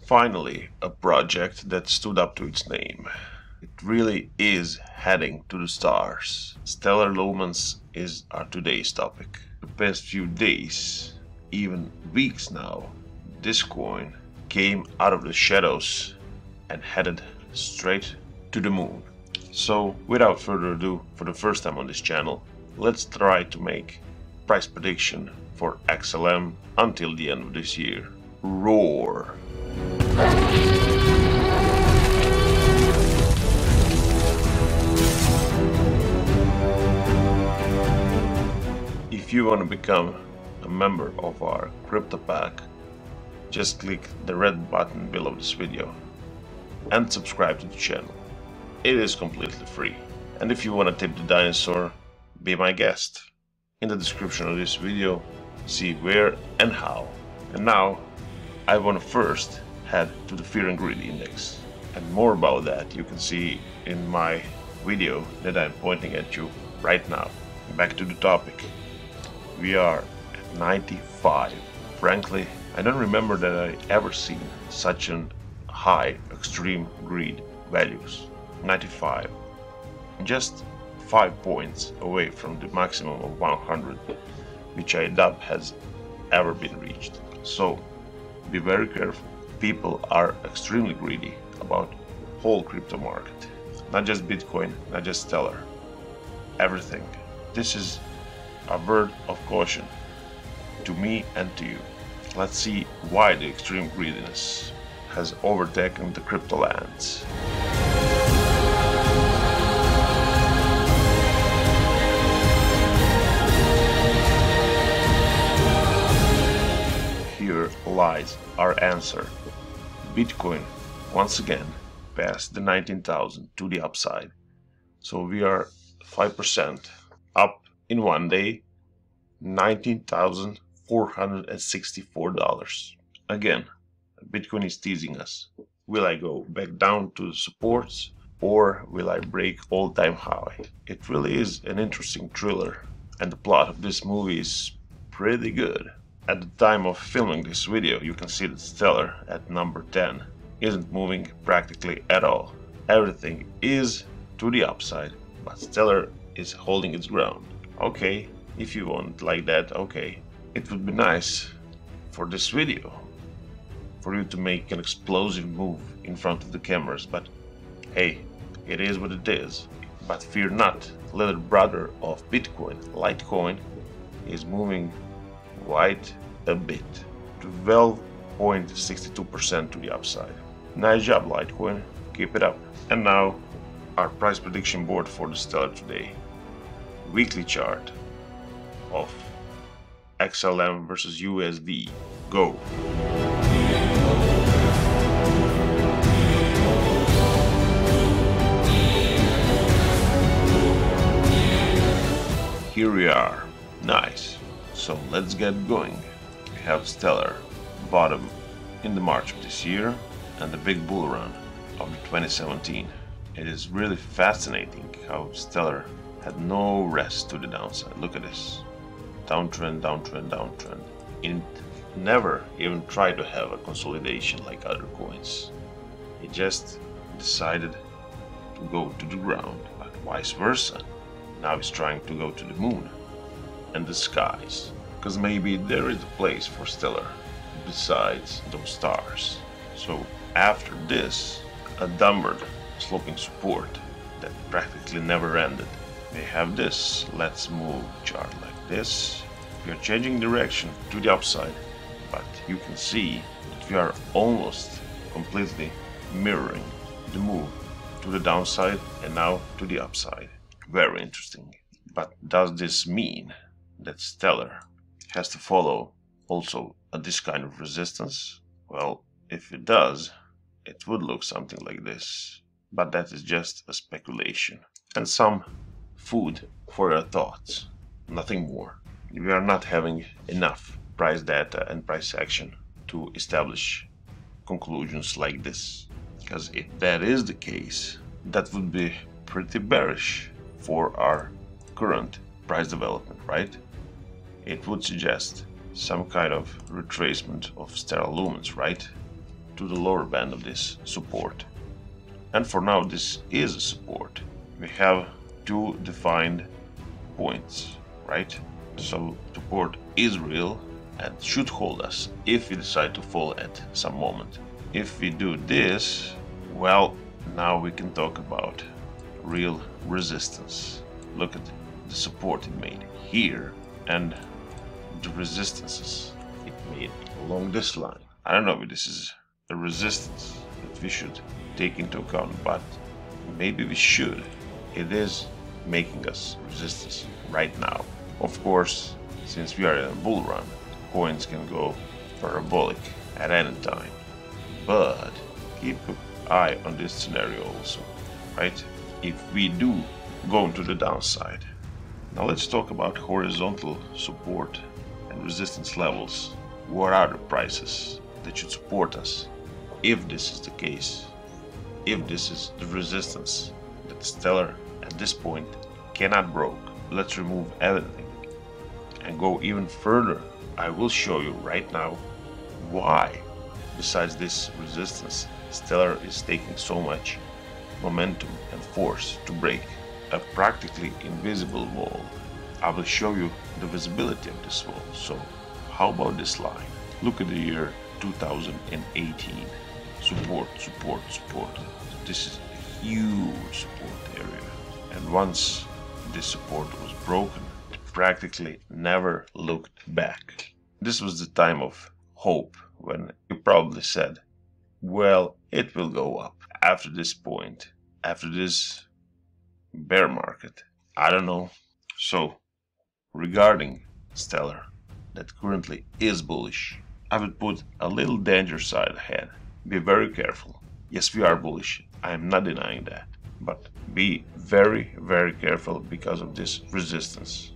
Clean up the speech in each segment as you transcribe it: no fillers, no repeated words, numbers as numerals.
Finally, a project that stood up to its name. It really is heading to the stars. Stellar Lumens is our today's topic. The past few days, even weeks now, this coin came out of the shadows and headed straight to the moon. So without further ado, for the first time on this channel, let's try to make price prediction for XLM until the end of this year. Roar! If you want to become a member of our crypto pack, just click the red button below this video and subscribe to the channel. It is completely free. And if you want to tip the dinosaur, be my guest. In the description of this video, see where and how. And now, I want to first head to the Fear and Greed Index. And more about that you can see in my video that I'm pointing at you right now. Back to the topic. We are at 95. Frankly, I don't remember that I ever seen such an high extreme greed values. 95. Just 5 points away from the maximum of 100, which I doubt has ever been reached. So be very careful. People are extremely greedy about whole crypto market. Not just Bitcoin, not just Stellar. Everything. This is a word of caution to me and to you. Let's see why the extreme greediness has overtaken the crypto lands. Here lies our answer. Bitcoin once again passed the 19,000 to the upside. So we are 5% up in one day, $19,464. Again, Bitcoin is teasing us. Will I go back down to the supports or will I break all-time high? It really is an interesting thriller, and the plot of this movie is pretty good. At the time of filming this video, you can see that Stellar at number 10 isn't moving practically at all. Everything is to the upside, but Stellar is holding its ground. Okay, if you want like that, okay. It would be nice for this video for you to make an explosive move in front of the cameras, but hey, it is what it is. But fear not, little brother of Bitcoin, Litecoin, is moving quite a bit to 12.62% to the upside. Nice job, Litecoin, keep it up. And now our price prediction board for the Stellar today. Weekly chart of XLM versus USD. Go! Here we are. Nice. So let's get going. We have Stellar bottom in the March of this year and the big bull run of 2017. It is really fascinating how Stellar had no rest to the downside. Look at this. Downtrend, downtrend, downtrend. It never even tried to have a consolidation like other coins. It just decided to go to the ground, but vice versa. Now it's trying to go to the moon and the skies, because maybe there is a place for Stellar besides those stars. So after this, a downward sloping support that practically never ended. We have this. Let's move chart like this. We are changing direction to the upside, but you can see that we are almost completely mirroring the move to the downside and now to the upside. Very interesting. But does this mean that Stellar has to follow also this kind of resistance? Well, if it does, it would look something like this. But that is just a speculation and some food for your thoughts, nothing more. We are not having enough price data and price action to establish conclusions like this, because if that is the case, that would be pretty bearish for our current price development, right? It would suggest some kind of retracement of Stellar Lumens, right? to the lower band of this support. And for now this is a support. We have two defined points, right? So support is real and should hold us if we decide to fall at some moment. If we do this, well, now we can talk about real resistance. Look at the support it made here and the resistances it made along this line. I don't know if this is a resistance that we should take into account, but maybe we should. It is making us resistance right now. Of course, since we are in a bull run, coins can go parabolic at any time. But keep an eye on this scenario also, right? If we do go into the downside. Now let's talk about horizontal support and resistance levels. What are the prices that should support us if this is the case? If this is the resistance that Stellar at this point cannot break. Let's remove everything and go even further. I will show you right now why, besides this resistance, Stellar is taking so much momentum and force to break a practically invisible wall. I will show you the visibility of this wall. So how about this line? Look at the year 2018. Support, support, support. This is a huge support area. And once this support was broken, it practically never looked back. This was the time of hope when you probably said, well, it will go up after this point, after this bear market. I don't know. So regarding Stellar, that currently is bullish, I would put a little danger side ahead. Be very careful. Yes, we are bullish. I am not denying that. But be very, very careful because of this resistance.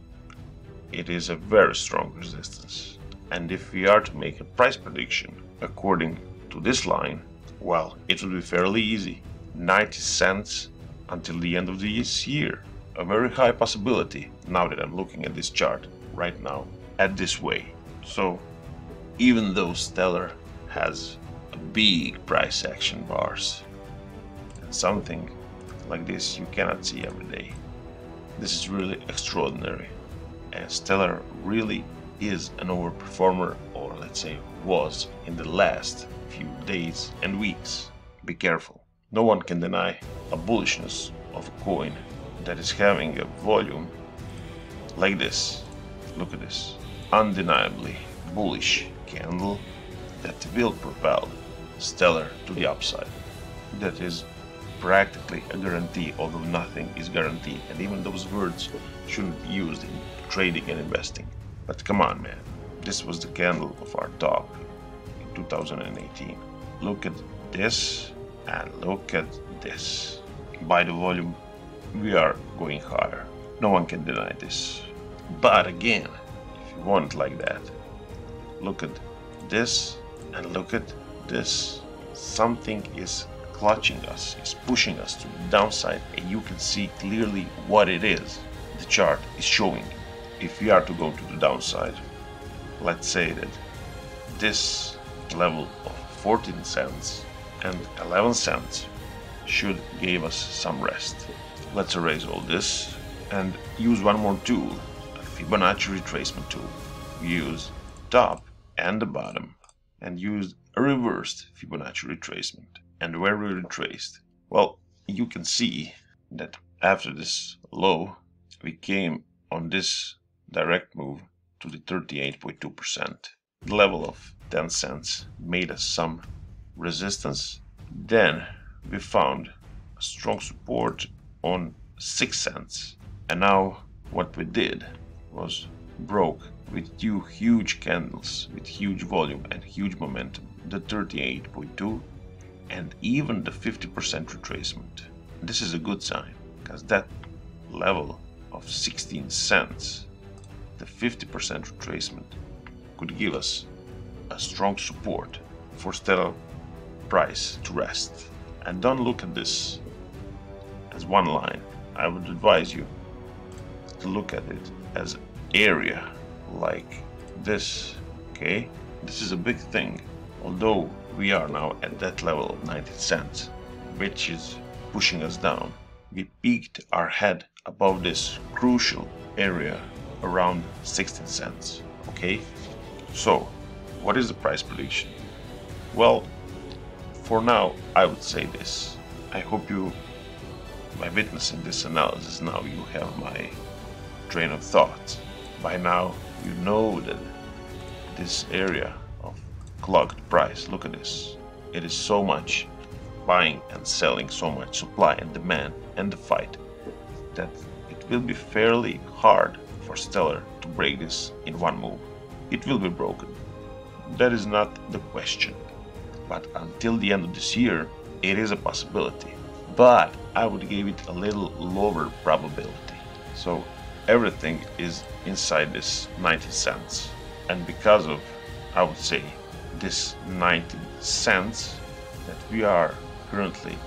It is a very strong resistance. And if we are to make a price prediction according to this line, well, it will be fairly easy. 90 cents until the end of this year. A very high possibility now that I'm looking at this chart right now at this way. So even though Stellar has a big price action bars, and something like this you cannot see every day. This is really extraordinary, and Stellar really is an overperformer, or let's say was in the last few days and weeks. Be careful. No one can deny a bullishness of a coin that is having a volume like this. Look at this undeniably bullish candle that will propel Stellar to the upside. That is practically a guarantee, although nothing is guaranteed, and even those words shouldn't be used in trading and investing. But come on, man, this was the candle of our top in 2018. Look at this and look at this. By the volume, we are going higher. No one can deny this. But again, if you want it like that, look at this and look at this. Something is clutching us, is pushing us to the downside, and you can see clearly what it is. The chart is showing. If we are to go to the downside, let's say that this level of 14 cents and 11 cents should give us some rest. Let's erase all this and use one more tool, a Fibonacci retracement tool. We use top and the bottom and use a reversed Fibonacci retracement. And where we retraced? Well, you can see that after this low, we came on this direct move to the 38.2%. The level of 10 cents made us some resistance. Then we found a strong support on 6 cents. And now what we did was broke with two huge candles with huge volume and huge momentum, the 38.2 and even the 50% retracement. This is a good sign, because that level of 16 cents, the 50% retracement, could give us a strong support for Stellar price to rest. And don't look at this as one line. I would advise you to look at it as area like this. Okay, this is a big thing. Although we are now at that level of 19 cents, which is pushing us down. We peaked our head above this crucial area around 16 cents. Okay, so what is the price prediction? Well, for now I would say this. I hope you, by witnessing this analysis now, you have my train of thought. By now you know that this area of clogged price, look at this, it is so much buying and selling, so much supply and demand and the fight, that it will be fairly hard for Stellar to break this in one move. It will be broken. That is not the question. But until the end of this year, it is a possibility. But I would give it a little lower probability. So everything is inside this 19 cents. And because of, I would say, this 19 cents that we are currently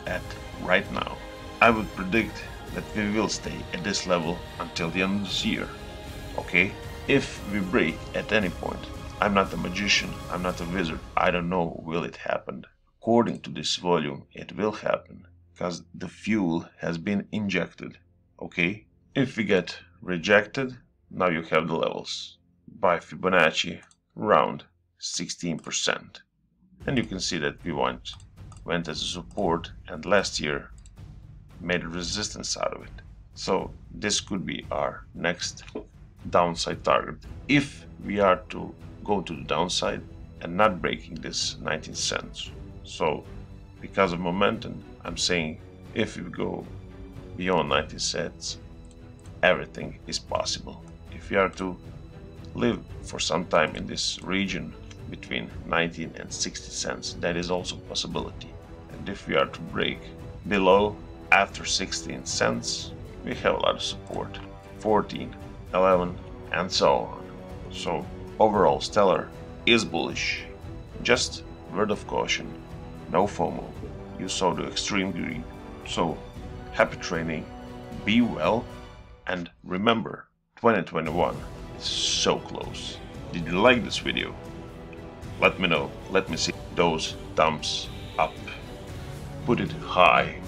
at right now, I would predict that we will stay at this level until the end of this year. Okay? If we break at any point, I'm not a magician, I'm not a wizard, I don't know will it happen. According to this volume, it will happen, because the fuel has been injected. Okay? If we get rejected, now you have the levels. By Fibonacci, around 16%. And you can see that we went as a support, and last year made a resistance out of it. So this could be our next downside target if we are to go to the downside and not breaking this 19 cents. So because of momentum, I'm saying if we go beyond 19 cents, everything is possible. If we are to live for some time in this region between 19 and 60 cents, that is also a possibility. And if we are to break below after 16 cents, we have a lot of support, 14, 11, and so on. So overall, Stellar is bullish. Just word of caution, no FOMO. You saw the extreme greed. So happy trading, be well, and remember, 2021 is so close. Did you like this video? Let me know. Let me see those thumbs up. Put it high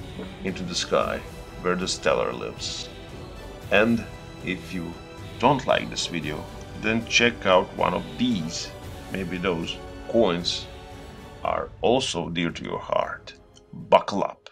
into the sky where the Stellar lives. And if you don't like this video, then check out one of these. Maybe those coins are also dear to your heart. Buckle up.